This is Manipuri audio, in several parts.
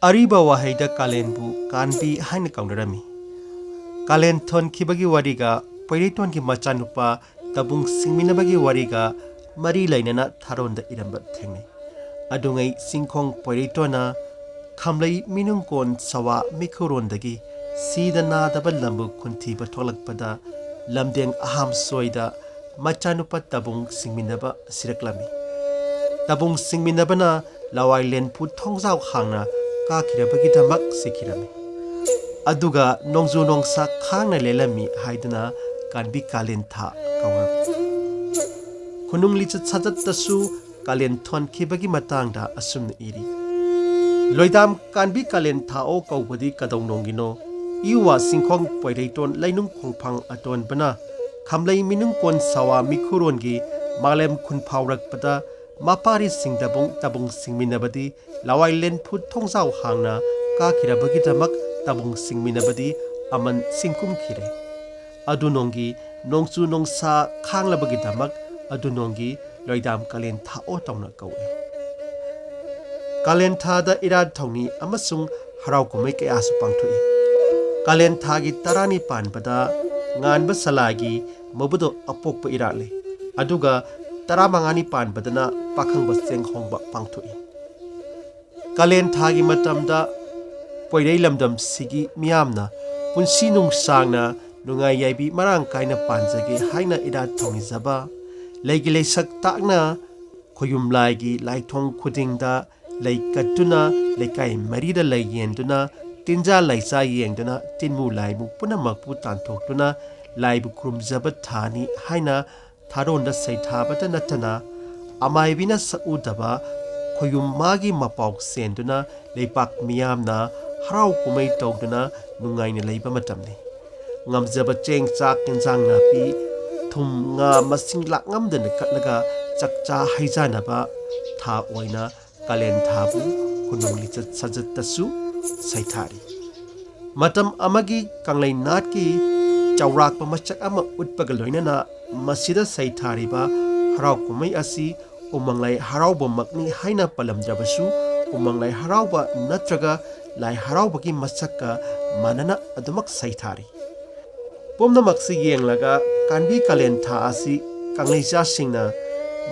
Ariba wahayda Kalenbu kanbi haina kaunarami. Kalen thonkhibage wariga poiriton ki machanupa tabung singminabage wariga mari lainana tharonda iramba thengnai. Adungai singkhong poiritona khamlai minungkon sawa mikhurondagi sida nadaba lambu khuntiba tholakpada lamdeng aham soida machanupa tabung singminaba siraklami. Tabung singminabana lawailen pu thongjaw khangna ka khirabagi damak sikirami. Aduga nongju nongsa khangna lelami haiduna kanbi kalen tha kawar. Kunung lichat sajat tasu kalen thonkhibagi matangda asumna iri. Loidam kanbi kalen tha o kawbadi kadong nongino iwa singkhong poireiton lainung khongphang aton bana khamlai minung kon sawa mikhurongi malem khunphaurak pada mapari singdabung tabung singminabadi lawailen phut thongjaw hangna ka khirabagi damak tabung singminabadi aman singkum khire adunongi nongchu nongsa khanglabagi damak adunongi loidam kalen tha o tawna kawe kalen tha da irad thongni amasung harau kumai kaya su pangthoi kalen tha gi tarani panbada nganba salagi mabudo apokpa irale aduga taramangani panbadana pakhangba senghongba pangthoi kalen tha gi matamda poirei lamdam sigi miyamna punsi nungsangna nungai yaibi marang kaina panjagi haina ida thongi zaba leigi leisak takna khoyum laigi laithong khudingda leikatuna leikai marida leiyenduna tinja laisa yengduna tinmu laimu punamak pu tanthokuna laibu krumjaba thani haina tharonda seithabata natana amaibina saudaba khoyum magi mapauk senduna leipak miyamna harau kumai tawduna nungaina leiba matamni ngamjaba cheng chak kinjang na pi thum nga masing lak ngamdana katlaga chakcha haijanaba tha oina kalen thabu kunung lichat sajat tasu saithari matam amagi kanglai nat ki chawrak pa machak ama utpaga loinana masida saithari ba harau kumai asi umanglai harau ba makni haina palamdrabasu umanglai harau ba natraga lai harau bagi masakka manana adumak saithari pomna maksi yenglaga kanbi kalen tha asi kanglai ja singna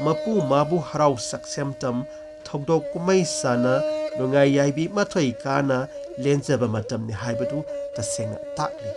mapu mabu harau saksem tam thogdok kumai sana nungai yaibi mathoi kana lenjaba matamni haibadu tasenga takli